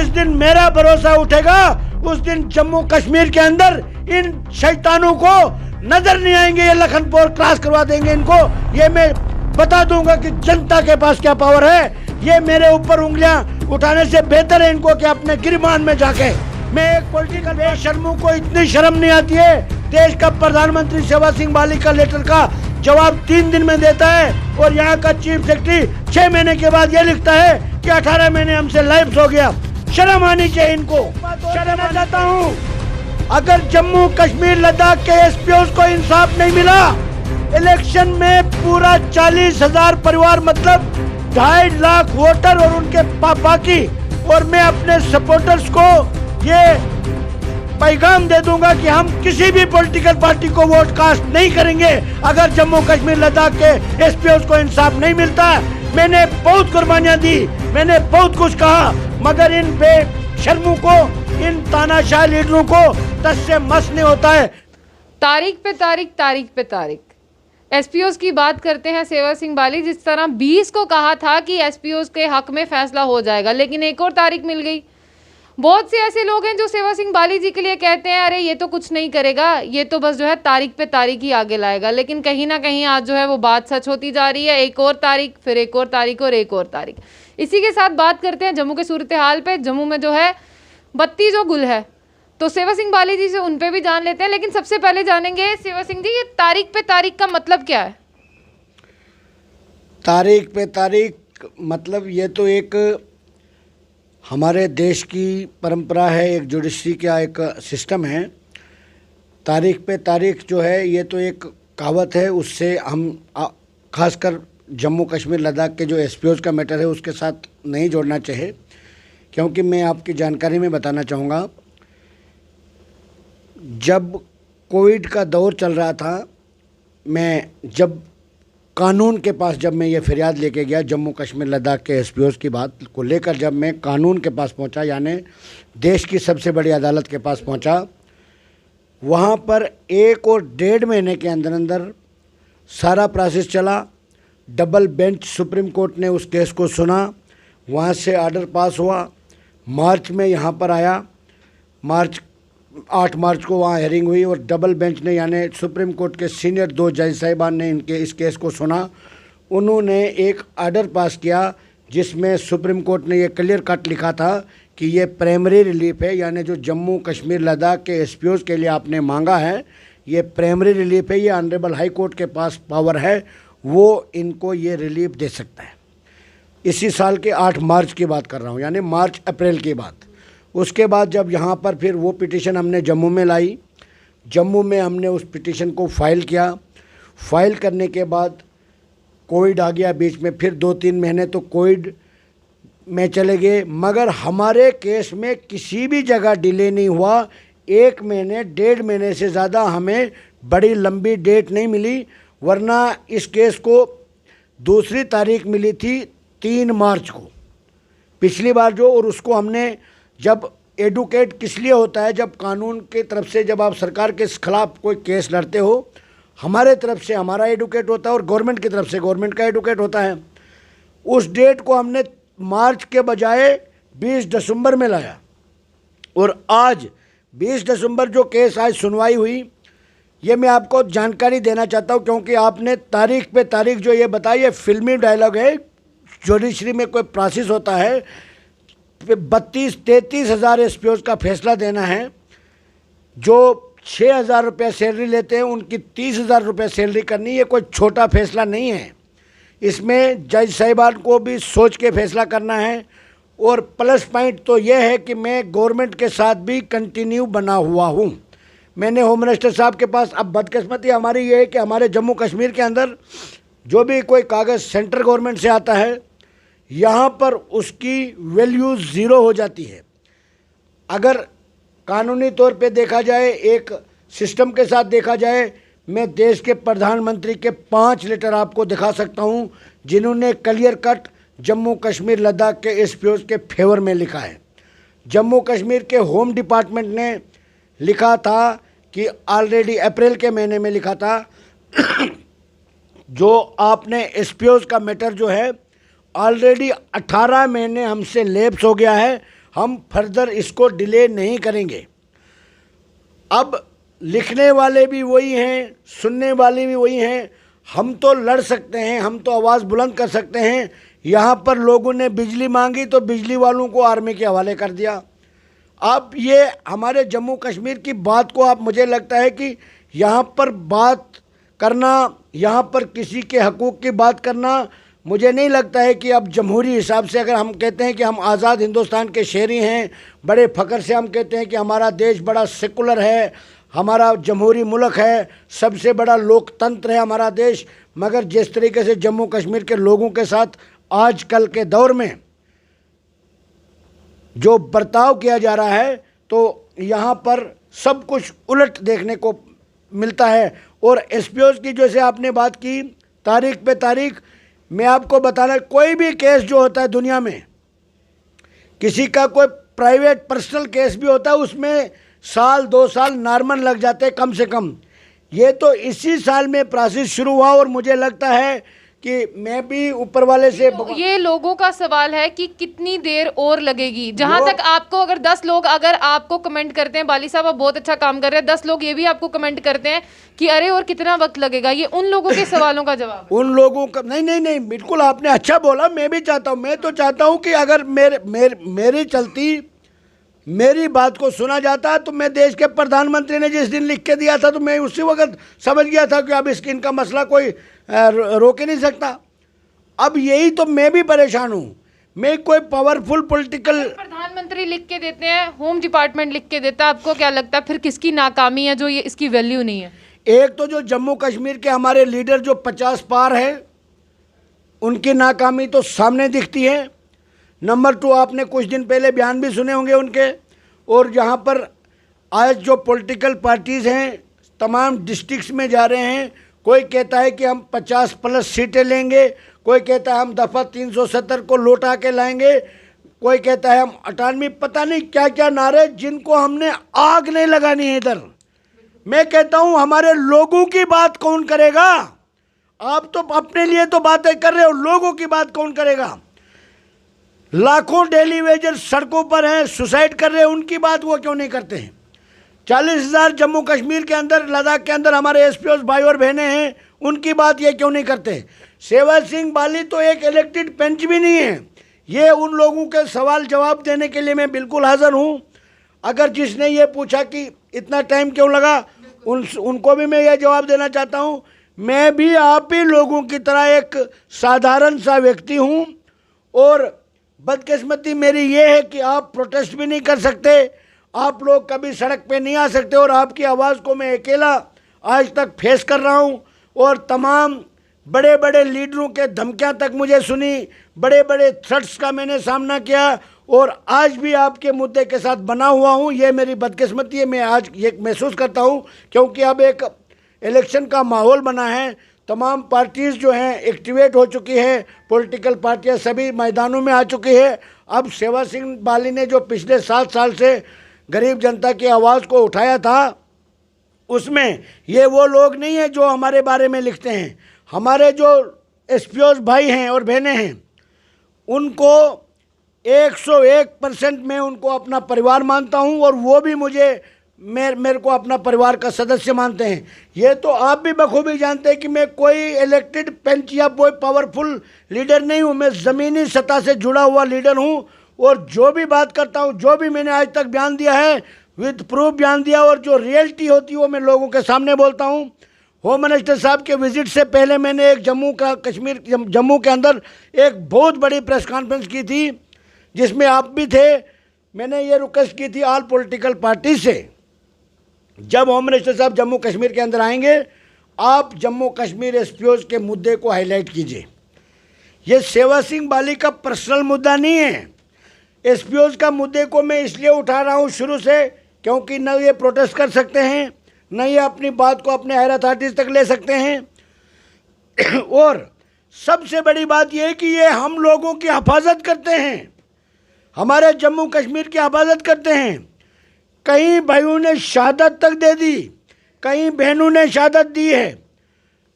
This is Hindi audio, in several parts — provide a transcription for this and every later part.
जिस दिन मेरा भरोसा उठेगा उस दिन जम्मू कश्मीर के अंदर इन शैतानों को नजर नहीं आएंगे। ये लखनपुर क्रॉस करवा देंगे इनको। ये मैं बता दूंगा कि जनता के पास क्या पावर है। ये मेरे ऊपर उंगलियां उठाने से बेहतर है इनको कि अपने गिरमान में जाके। मैं एक पॉलिटिकल बेशर्मों को इतनी शर्म नहीं आती है। देश का प्रधानमंत्री शिवराज सिंह बाली का लेटर का जवाब 3 दिन में देता है और यहाँ का चीफ सेक्रेटरी 6 महीने के बाद ये लिखता है कि 18 महीने हमसे लैप्स हो गया। शर्म आनी चाहिए इनको। शर्म आ जाता हूँ। अगर जम्मू कश्मीर लद्दाख के एसपीओ को इंसाफ नहीं मिला, इलेक्शन में पूरा 40,000 परिवार मतलब 2.5 लाख वोटर और उनके बाकी, और मैं अपने सपोर्टर्स को ये पैगाम दे दूंगा कि हम किसी भी पॉलिटिकल पार्टी को वोट कास्ट नहीं करेंगे अगर जम्मू कश्मीर लद्दाख के एसपीओ को इंसाफ नहीं मिलता। मैंने बहुत कुर्बानियां दी, मैंने बहुत कुछ कहा, मगर इन बेशर्मों को, इन तानाशाह लीडरों को टस से मस नहीं होता है। तारीख पे तारीख एसपीओ की बात करते हैं सेवा सिंह बाली। जिस तरह 20 को कहा था कि एसपीओ के हक में फैसला हो जाएगा, लेकिन एक और तारीख मिल गई। बहुत से ऐसे लोग हैं जो सेवा सिंह बाली जी के लिए कहते हैं अरे ये तो कुछ नहीं करेगा, ये तो बस जो है तारीख पे तारीख ही आगे लाएगा। लेकिन कहीं ना कहीं आज जो है वो बात सच होती जा रही है। एक और तारीख, फिर एक और तारीख और एक और तारीख। इसी के साथ बात करते हैं जम्मू के सूरत हाल पे। जम्मू में जो है बत्ती जो गुल है, तो सेवा सिंह बाली जी से उन पे भी जान लेते हैं। लेकिन सबसे पहले जानेंगे सेवा सिंह जी, ये तारीख पे तारीख का मतलब क्या है? तारीख पे तारीख मतलब ये तो एक हमारे देश की परंपरा है, एक जुडिशरी का एक सिस्टम है। तारीख पे तारीख जो है ये तो एक कहावत है, उससे हम खासकर जम्मू कश्मीर लद्दाख के जो एसपीओ का मैटर है उसके साथ नहीं जोड़ना चाहिए, क्योंकि मैं आपकी जानकारी में बताना चाहूँगा, जब कोविड का दौर चल रहा था, मैं जब कानून के पास जब मैं ये फरियाद लेके गया जम्मू कश्मीर लद्दाख के एसपीओ की बात को लेकर, जब मैं कानून के पास पहुंचा, यानी देश की सबसे बड़ी अदालत के पास पहुंचा, वहां पर 1 और 1.5 महीने के अंदर अंदर सारा प्रोसेस चला। डबल बेंच सुप्रीम कोर्ट ने उस केस को सुना, वहां से ऑर्डर पास हुआ, मार्च में यहाँ पर आया, 8 मार्च को वहाँ हेयरिंग हुई और डबल बेंच ने यानी सुप्रीम कोर्ट के सीनियर 2 जज साहिबान ने इस केस को सुना। उन्होंने एक ऑर्डर पास किया जिसमें सुप्रीम कोर्ट ने ये क्लियर कट लिखा था कि ये प्राइमरी रिलीफ है, यानी जो जम्मू कश्मीर लद्दाख के एसपीओ के लिए आपने मांगा है ये प्राइमरी रिलीफ है, ये ऑनरेबल हाई कोर्ट के पास पावर है, वो इनको ये रिलीफ दे सकता है। इसी साल के 8 मार्च की बात कर रहा हूँ, यानी मार्च अप्रैल की बात। उसके बाद जब यहाँ पर फिर वो पिटीशन हमने जम्मू में लाई, जम्मू में हमने उस पिटीशन को फाइल किया। फाइल करने के बाद कोविड आ गया बीच में, फिर 2-3 महीने तो कोविड में चले गए, मगर हमारे केस में किसी भी जगह डिले नहीं हुआ। 1 महीने 1.5 महीने से ज़्यादा हमें बड़ी लंबी डेट नहीं मिली, वरना इस केस को दूसरी तारीख मिली थी 3 मार्च को पिछली बार जो, और उसको हमने जब एडवोकेट किस लिए होता है, जब कानून की तरफ से जब आप सरकार के खिलाफ कोई केस लड़ते हो, हमारे तरफ से हमारा एडवोकेट होता है और गवर्नमेंट की तरफ से गवर्नमेंट का एडवोकेट होता है। उस डेट को हमने मार्च के बजाय 20 दिसंबर में लाया, और आज 20 दिसंबर जो केस आज सुनवाई हुई, ये मैं आपको जानकारी देना चाहता हूँ, क्योंकि आपने तारीख पे तारीख जो ये बताई, ये फिल्मी डायलॉग है। जुडिशरी में कोई प्रोसेस होता है, 32-33 हज़ार एसपीओ का फैसला देना है। जो 6,000 रुपये सैलरी लेते हैं उनकी 30,000 रुपये सैलरी करनी, ये कोई छोटा फैसला नहीं है। इसमें जज साहिबान को भी सोच के फैसला करना है, और प्लस पॉइंट तो ये है कि मैं गवर्नमेंट के साथ भी कंटिन्यू बना हुआ हूँ। मैंने होम मिनिस्टर साहब के पास, अब बदकिस्मती हमारी ये है कि हमारे जम्मू कश्मीर के अंदर जो भी कोई कागज़ सेंट्रल गवर्नमेंट से आता है, यहाँ पर उसकी वैल्यू 0 हो जाती है। अगर कानूनी तौर पे देखा जाए, एक सिस्टम के साथ देखा जाए, मैं देश के प्रधानमंत्री के 5 लेटर आपको दिखा सकता हूँ जिन्होंने क्लियर कट जम्मू कश्मीर लद्दाख के एसपीओ के फेवर में लिखा है। जम्मू कश्मीर के होम डिपार्टमेंट ने लिखा था कि ऑलरेडी अप्रैल के महीने में लिखा था जो आपने एसपीओ का मैटर जो है ऑलरेडी 18 महीने हमसे लैप्स हो गया है, हम फर्दर इसको डिले नहीं करेंगे। अब लिखने वाले भी वही हैं, सुनने वाले भी वही हैं। हम तो लड़ सकते हैं, हम तो आवाज़ बुलंद कर सकते हैं। यहाँ पर लोगों ने बिजली मांगी तो बिजली वालों को आर्मी के हवाले कर दिया। अब ये हमारे जम्मू कश्मीर की बात को आप, मुझे लगता है कि यहाँ पर बात करना, यहाँ पर किसी के हकूक़ की बात करना, मुझे नहीं लगता है कि अब जमहूरी हिसाब से अगर हम कहते हैं कि हम आज़ाद हिंदुस्तान के शहरी हैं, बड़े फ़ख्र से हम कहते हैं कि हमारा देश बड़ा सेकुलर है, हमारा जमहूरी मुल्क है, सबसे बड़ा लोकतंत्र है हमारा देश, मगर जिस तरीके से जम्मू कश्मीर के लोगों के साथ आजकल के दौर में जो बर्ताव किया जा रहा है, तो यहाँ पर सब कुछ उलट देखने को मिलता है। और एसपीओज़ की जैसे आपने बात की, तारीख पे तारीख, मैं आपको बताना, कोई भी केस जो होता है दुनिया में, किसी का कोई प्राइवेट पर्सनल केस भी होता है, उसमें साल 2 साल नॉर्मल लग जाते हैं कम से कम। ये तो इसी साल में प्रोसेस शुरू हुआ और मुझे लगता है कि मैं भी ऊपर वाले से तो ये लोगों का सवाल है कि कितनी देर और लगेगी। जहां तक आपको, अगर 10 लोग अगर आपको कमेंट करते हैं बाली साहब आप बहुत अच्छा काम कर रहे हैं, 10 लोग ये भी आपको कमेंट करते हैं कि अरे और कितना वक्त लगेगा, ये उन लोगों के सवालों का जवाब है। उन लोगों का नहीं, बिल्कुल आपने अच्छा बोला। मैं भी चाहता हूँ, मैं तो चाहता हूँ कि अगर मेरी चलती मेरी बात को सुना जाता, तो मैं देश के प्रधानमंत्री ने जिस दिन लिख के दिया था तो मैं उसी वक्त समझ गया था कि अब इनका मसला कोई रोक ही नहीं सकता। अब यही तो मैं भी परेशान हूँ। मैं कोई पावरफुल पॉलिटिकल, प्रधानमंत्री लिख के देते हैं, होम डिपार्टमेंट लिख के देता है, आपको क्या लगता है फिर किसकी नाकामी है जो ये इसकी वैल्यू नहीं है? एक तो जो जम्मू कश्मीर के हमारे लीडर जो 50 पार हैं, उनकी नाकामी तो सामने दिखती है। नंबर 2, आपने कुछ दिन पहले बयान भी सुने होंगे उनके। और यहाँ पर आज जो पॉलिटिकल पार्टीज़ हैं तमाम डिस्ट्रिक्ट्स में जा रहे हैं, कोई कहता है कि हम 50+ सीटें लेंगे, कोई कहता है हम दफ़ा 370 को लौटा के लाएंगे, कोई कहता है हम 98, पता नहीं क्या क्या नारे, जिनको हमने आग नहीं लगानी है इधर। मैं कहता हूँ हमारे लोगों की बात कौन करेगा? आप तो अपने लिए तो बातें कर रहे हो, लोगों की बात कौन करेगा? लाखों डेली वेजर सड़कों पर हैं, सुसाइड कर रहे हैं, उनकी बात वो क्यों नहीं करते हैं? 40,000 जम्मू कश्मीर के अंदर, लद्दाख के अंदर हमारे एसपीओ भाई और बहनें हैं, उनकी बात ये क्यों नहीं करते? सेवा सिंह बाली तो एक इलेक्टेड बेंच भी नहीं है। ये उन लोगों के सवाल जवाब देने के लिए मैं बिल्कुल हाजिर हूँ। अगर जिसने ये पूछा कि इतना टाइम क्यों लगा, उनको भी मैं ये जवाब देना चाहता हूँ। मैं भी आप ही लोगों की तरह एक साधारण सा व्यक्ति हूँ, और बदकिस्मती मेरी ये है कि आप प्रोटेस्ट भी नहीं कर सकते, आप लोग कभी सड़क पे नहीं आ सकते, और आपकी आवाज़ को मैं अकेला आज तक फेस कर रहा हूँ। और तमाम बड़े बड़े लीडरों के धमकियाँ तक मुझे सुनी, बड़े बड़े थ्रेट्स का मैंने सामना किया, और आज भी आपके मुद्दे के साथ बना हुआ हूँ। ये मेरी बदकिस्मती है, मैं आज ये महसूस करता हूँ, क्योंकि अब एक इलेक्शन का माहौल बना है, तमाम पार्टीज़ जो हैं एक्टिवेट हो चुकी हैं, पॉलिटिकल पार्टियां सभी मैदानों में आ चुकी है। अब सेवा सिंह बाली ने जो पिछले 7 साल से गरीब जनता की आवाज़ को उठाया था, उसमें ये वो लोग नहीं हैं जो हमारे बारे में लिखते हैं। हमारे जो एसपीओ भाई हैं और बहनें हैं, उनको 101% मैं उनको अपना परिवार मानता हूं, और वो भी मेरे को अपना परिवार का सदस्य मानते हैं। ये तो आप भी बखूबी जानते हैं कि मैं कोई इलेक्टेड पंच या कोई पावरफुल लीडर नहीं हूँ, मैं ज़मीनी सतह से जुड़ा हुआ लीडर हूँ, और जो भी बात करता हूँ, जो भी मैंने आज तक बयान दिया है, विद प्रूफ बयान दिया, और जो रियलिटी होती है वो मैं लोगों के सामने बोलता हूँ। होम मिनिस्टर साहब के विजिट से पहले मैंने एक जम्मू के अंदर एक बहुत बड़ी प्रेस कॉन्फ्रेंस की थी, जिसमें आप भी थे। मैंने ये रिक्वेस्ट की थी ऑल पॉलिटिकल पार्टी से, जब होम मिनिस्टर साहब जम्मू कश्मीर के अंदर आएंगे, आप जम्मू कश्मीर एसपीओज़ के मुद्दे को हाईलाइट कीजिए। ये सेवा सिंह बाली का पर्सनल मुद्दा नहीं है। एसपीओज़ का मुद्दे को मैं इसलिए उठा रहा हूँ शुरू से, क्योंकि न ये प्रोटेस्ट कर सकते हैं, न ये अपनी बात को अपने हायर अथॉरिटीज़ तक ले सकते हैं। और सबसे बड़ी बात यह है कि ये हम लोगों की हिफाजत करते हैं, हमारे जम्मू कश्मीर की हिफाजत करते हैं। कई भाइयों ने शहादत तक दे दी, कई बहनों ने शहादत दी है।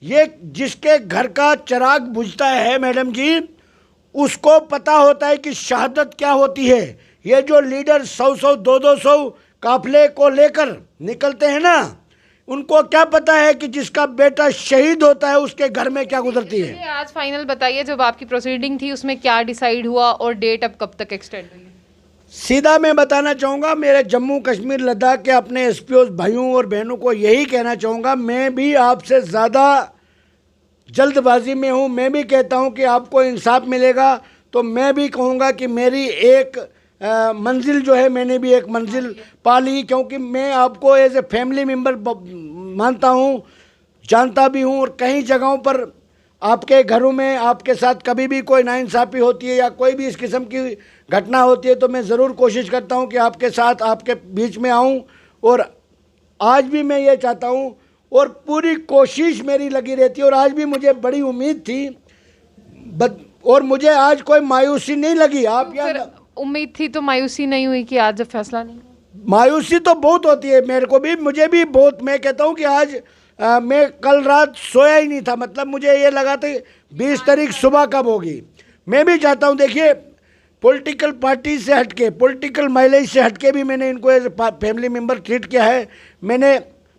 ये जिसके घर का चिराग बुझता है मैडम जी, उसको पता होता है कि शहादत क्या होती है। ये जो लीडर 100-100, 200-200 काफले को लेकर निकलते हैं ना, उनको क्या पता है कि जिसका बेटा शहीद होता है उसके घर में क्या गुजरती है। ये आज फाइनल बताइए, जब आपकी प्रोसीडिंग थी उसमें क्या डिसाइड हुआ और डेट अब कब तक एक्सटेंड हुई? सीधा मैं बताना चाहूँगा, मेरे जम्मू कश्मीर लद्दाख के अपने एसपीओ भाइयों और बहनों को यही कहना चाहूँगा, मैं भी आपसे ज़्यादा जल्दबाजी में हूँ। मैं भी कहता हूँ कि आपको इंसाफ मिलेगा, तो मैं भी कहूँगा कि मेरी एक मंजिल जो है, मैंने भी एक मंजिल पाली, क्योंकि मैं आपको एज ए फैमिली मेम्बर मानता हूँ, जानता भी हूँ। और कई जगहों पर आपके घरों में आपके साथ कभी भी कोई नाइंसाफ़ी होती है या कोई भी इस किस्म की घटना होती है, तो मैं ज़रूर कोशिश करता हूँ कि आपके साथ, आपके बीच में आऊँ। और आज भी मैं ये चाहता हूँ और पूरी कोशिश मेरी लगी रहती है। और आज भी मुझे बड़ी उम्मीद थी और मुझे आज कोई मायूसी नहीं लगी। आप फिर उम्मीद थी तो मायूसी नहीं हुई कि आज जब फैसला नहीं? मायूसी तो बहुत होती है मेरे को भी, मुझे भी बहुत। मैं कहता हूँ कि आज मैं कल रात सोया ही नहीं था, मतलब मुझे ये लगा था 20 तारीख सुबह कब होगी। मैं भी चाहता हूँ, देखिए पॉलिटिकल पार्टी से हटके, पॉलिटिकल माइलेज से हटके भी मैंने इनको एज फैमिली मेम्बर ट्रीट किया है।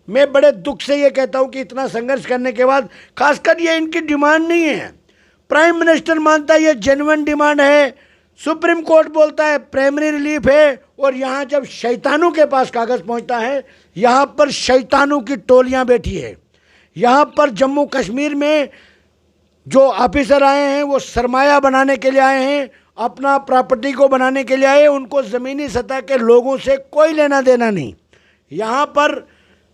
मैं बड़े दुख से ये कहता हूँ कि इतना संघर्ष करने के बाद, खासकर ये इनकी डिमांड नहीं है, प्राइम मिनिस्टर मानता है ये जेन्युइन डिमांड है, सुप्रीम कोर्ट बोलता है प्राइमरी रिलीफ है, और यहाँ जब शैतानों के पास कागज़ पहुँचता है, यहाँ पर शैतानों की टोलियाँ बैठी है। यहाँ पर जम्मू कश्मीर में जो ऑफिसर आए हैं वो सरमाया बनाने के लिए आए हैं, अपना प्रॉपर्टी को बनाने के लिए आए, उनको ज़मीनी सतह के लोगों से कोई लेना देना नहीं। यहाँ पर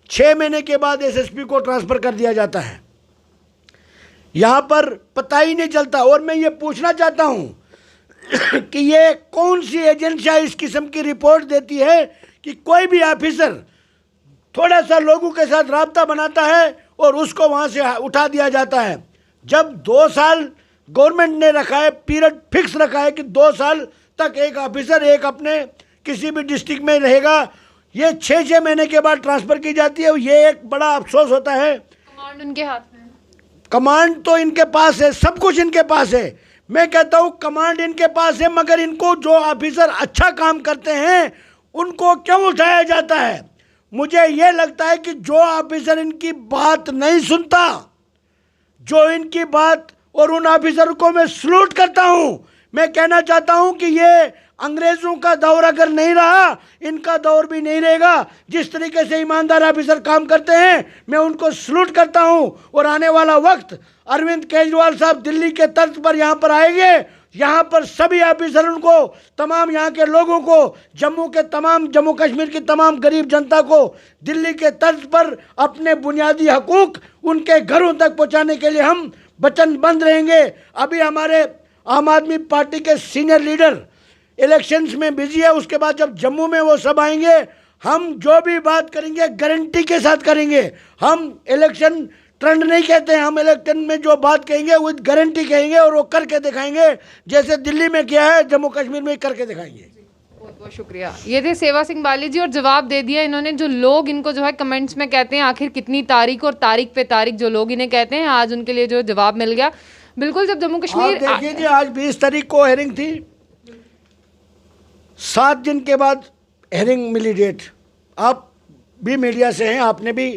6 महीने के बाद एसएसपी को ट्रांसफ़र कर दिया जाता है, यहाँ पर पता ही नहीं चलता। और मैं ये पूछना चाहता हूँ कि ये कौन सी एजेंसियाँ इस किस्म की रिपोर्ट देती है कि कोई भी ऑफिसर थोड़ा सा लोगों के साथ राब्ता बनाता है और उसको वहाँ से उठा दिया जाता है। जब 2 साल गवर्नमेंट ने रखा है, पीरियड फिक्स रखा है कि 2 साल तक एक ऑफिसर एक अपने किसी भी डिस्ट्रिक्ट में रहेगा, ये 6 महीने के बाद ट्रांसफ़र की जाती है। ये एक बड़ा अफसोस होता है। कमांड उनके हाथ में, कमांड तो इनके पास है, सब कुछ इनके पास है। मैं कहता हूँ कमांड इनके पास है, मगर इनको जो ऑफिसर अच्छा काम करते हैं उनको क्यों उठाया जाता है? मुझे ये लगता है कि जो ऑफिसर इनकी बात नहीं सुनता, जो इनकी बात, और उन ऑफिसर को मैं सलूट करता हूँ। मैं कहना चाहता हूँ कि ये अंग्रेज़ों का दौर अगर नहीं रहा, इनका दौर भी नहीं रहेगा। जिस तरीके से ईमानदार ऑफिसर काम करते हैं, मैं उनको सलूट करता हूँ। और आने वाला वक्त, अरविंद केजरीवाल साहब दिल्ली के तर्ज पर यहाँ पर आएंगे, यहाँ पर सभी ऑफिसर उनको, तमाम यहाँ के लोगों को, जम्मू कश्मीर की तमाम गरीब जनता को दिल्ली के तर्ज पर अपने बुनियादी हकूक़ उनके घरों तक पहुँचाने के लिए हम वचनबद्ध रहेंगे। अभी हमारे आम आदमी पार्टी के सीनियर लीडर इलेक्शंस में बिजी है, उसके बाद जब जम्मू में वो सब आएंगे, हम जो भी बात करेंगे गारंटी के साथ करेंगे। हम इलेक्शन ट्रेंड नहीं कहते हैं, हम इलेक्शन में जो बात कहेंगे विद गारंटी कहेंगे और वो करके दिखाएंगे। जैसे दिल्ली में किया है, जम्मू कश्मीर में करके दिखाएंगे। बहुत बहुत शुक्रिया। ये थे सेवा सिंह बाली जी, और जवाब दे दिया इन्होंने। जो लोग इनको जो है कमेंट्स में कहते हैं आखिर कितनी तारीख, और तारीख पे तारीख जो लोग इन्हें कहते हैं, आज उनके लिए जो जवाब मिल गया। बिल्कुल, जब जम्मू कश्मीर, देखिए जी, आज 20 तारीख को हेयरिंग थी, 7 दिन के बाद हेयरिंग मिली डेट। आप भी मीडिया से हैं, आपने भी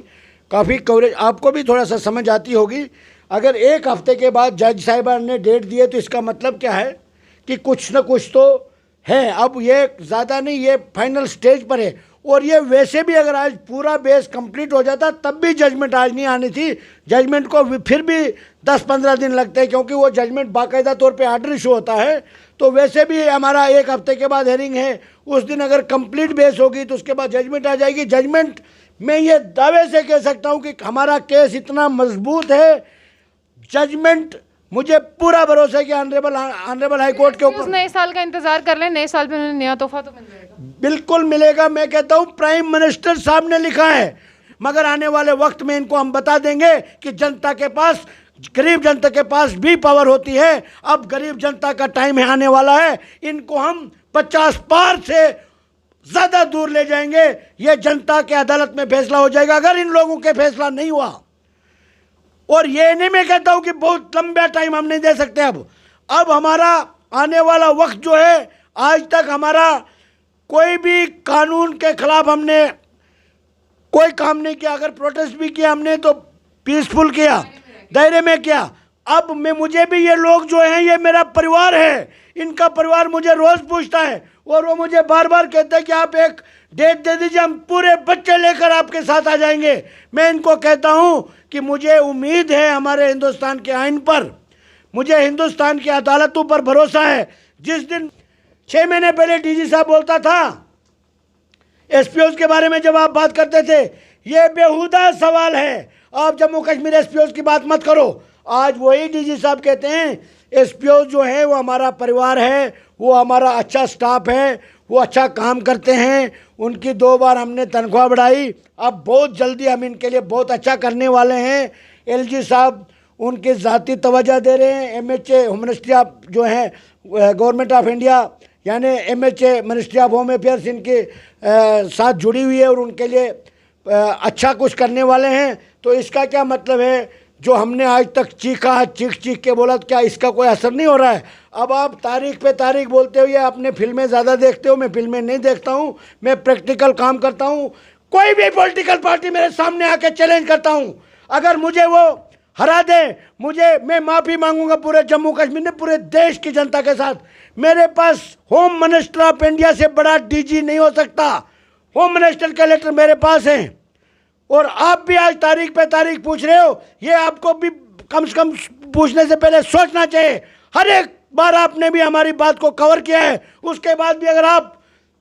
काफ़ी कवरेज, आपको भी थोड़ा सा समझ आती होगी। अगर 1 हफ्ते के बाद जज साहिबान ने डेट दी है, तो इसका मतलब क्या है कि कुछ न कुछ तो है। अब ये ज़्यादा नहीं, ये फाइनल स्टेज पर है। और ये वैसे भी अगर आज पूरा बेस कंप्लीट हो जाता, तब भी जजमेंट आज नहीं आनी थी। जजमेंट को फिर भी 10-15 दिन लगते हैं, क्योंकि वो जजमेंट बाकायदा तौर पे आर्डर इशू होता है। तो वैसे भी हमारा 1 हफ्ते के बाद हेयरिंग है, उस दिन अगर कंप्लीट बेस होगी तो उसके बाद जजमेंट आ जाएगी। जजमेंट मैं ये दावे से कह सकता हूँ कि हमारा केस इतना मजबूत है, जजमेंट मुझे पूरा भरोसा है कि ऑनरेबल हाई कोर्ट के ऊपर। नए साल का इंतजार कर लें, नए साल पे उन्हें नया तोहफा तो मिल जाएगा। बिल्कुल मिलेगा। मैं कहता हूँ प्राइम मिनिस्टर साहब ने लिखा है, मगर आने वाले वक्त में इनको हम बता देंगे कि जनता के पास, गरीब जनता के पास भी पावर होती है। अब गरीब जनता का टाइम आने वाला है, इनको हम 50 पार से ज़्यादा दूर ले जाएंगे। ये जनता के अदालत में फैसला हो जाएगा अगर इन लोगों के फैसला नहीं हुआ। और ये नहीं मैं कहता हूँ कि बहुत लंबा टाइम हम नहीं दे सकते। अब हमारा आने वाला वक्त जो है, आज तक हमारा कोई भी कानून के खिलाफ हमने कोई काम नहीं किया। अगर प्रोटेस्ट भी किया हमने तो पीसफुल किया, दायरे में किया। अब मुझे भी ये लोग जो हैं ये मेरा परिवार है, इनका परिवार मुझे रोज़ पूछता है और वो मुझे बार बार कहता है कि आप एक डेट दे दीजिए, हम पूरे बच्चे लेकर आपके साथ आ जाएंगे। मैं इनको कहता हूं कि मुझे उम्मीद है हमारे हिंदुस्तान के आइन पर, मुझे हिंदुस्तान की अदालतों पर भरोसा है। जिस दिन 6 महीने पहले डीजी साहब बोलता था एसपीओ के बारे में, जब आप बात करते थे, ये बेहुदा सवाल है, आप जम्मू कश्मीर एसपीओ की बात मत करो। आज वही डीजी साहब कहते हैं एसपीओ जो है वो हमारा परिवार है, वो हमारा अच्छा स्टाफ है, वो अच्छा काम करते हैं, उनकी 2 बार हमने तनख्वाह बढ़ाई, अब बहुत जल्दी हम इनके लिए बहुत अच्छा करने वाले हैं। एलजी साहब उनकी ज़ाती तवज्जो दे रहे हैं। एमएचए होम मिनिस्ट्री ऑफ जो है गवर्नमेंट ऑफ इंडिया यानी MHA ministry of home affairs इनके साथ जुड़ी हुई है और उनके लिए अच्छा कुछ करने वाले हैं। तो इसका क्या मतलब है, जो हमने आज तक चीखा, चीख के बोला, तो क्या इसका कोई असर नहीं हो रहा है? अब आप तारीख पे तारीख बोलते हो या अपने फिल्में ज़्यादा देखते हो। मैं फिल्में नहीं देखता हूँ, मैं प्रैक्टिकल काम करता हूँ। कोई भी पॉलिटिकल पार्टी मेरे सामने आके चैलेंज करता हूँ, अगर मुझे वो हरा दे, मैं माफ़ी मांगूंगा पूरे जम्मू कश्मीर ने, पूरे देश की जनता के साथ। मेरे पास होम मिनिस्टर ऑफ इंडिया से बड़ा डीजी नहीं हो सकता। होम मिनिस्टर के लेटर मेरे पास हैं और आप भी आज तारीख पे तारीख पूछ रहे हो। ये आपको भी कम से कम पूछने से पहले सोचना चाहिए। हर एक बार आपने भी हमारी बात को कवर किया है, उसके बाद भी अगर आप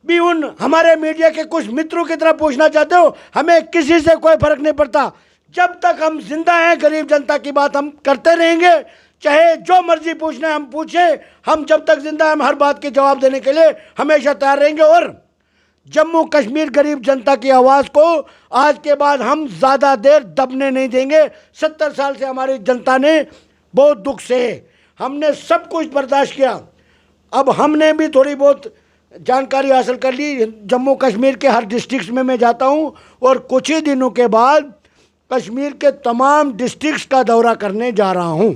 भी उन हमारे मीडिया के कुछ मित्रों की तरह पूछना चाहते हो, हमें किसी से कोई फर्क नहीं पड़ता। जब तक हम जिंदा हैं गरीब जनता की बात हम करते रहेंगे, चाहे जो मर्जी पूछना है हम पूछें। हम जब तक जिंदा हैं हम हर बात के जवाब देने के लिए हमेशा तैयार रहेंगे और जम्मू कश्मीर गरीब जनता की आवाज़ को आज के बाद हम ज़्यादा देर दबने नहीं देंगे। 70 साल से हमारी जनता ने बहुत दुख से, हमने सब कुछ बर्दाश्त किया। अब हमने भी थोड़ी बहुत जानकारी हासिल कर ली। जम्मू कश्मीर के हर डिस्ट्रिक्ट में मैं जाता हूं और कुछ ही दिनों के बाद कश्मीर के तमाम डिस्ट्रिक्ट्स का दौरा करने जा रहा हूं।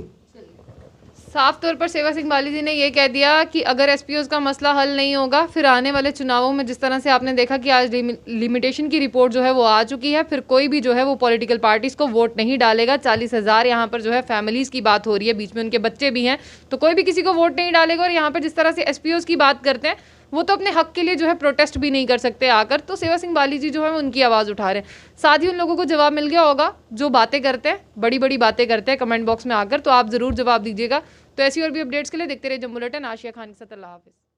साफ तौर पर सेवा सिंह बाली जी ने ये कह दिया कि अगर एसपीओज का मसला हल नहीं होगा, फिर आने वाले चुनावों में, जिस तरह से आपने देखा कि आज लिमिटेशन की रिपोर्ट जो है वो आ चुकी है, फिर कोई भी जो है वो पॉलिटिकल पार्टीज को वोट नहीं डालेगा। 40,000 यहाँ पर जो है फैमिलीज़ की बात हो रही है, बीच में उनके बच्चे भी हैं, तो कोई भी किसी को वोट नहीं डालेगा। और यहाँ पर जिस तरह से एसपीओज की बात करते हैं, वो तो अपने हक के लिए जो है प्रोटेस्ट भी नहीं कर सकते आकर, तो सेवा सिंह बाली जी जो है उनकी आवाज़ उठा रहे हैं। साथ ही उन लोगों को जवाब मिल गया होगा जो बातें करते हैं, बड़ी बड़ी बातें करते हैं कमेंट बॉक्स में आकर, तो आप ज़रूर जवाब दीजिएगा। तो ऐसी और भी अपडेट्स के लिए देखते रहिए जम्मू बुलेटिन। आशिया खान के साथ, अल्लाह हाफिज़।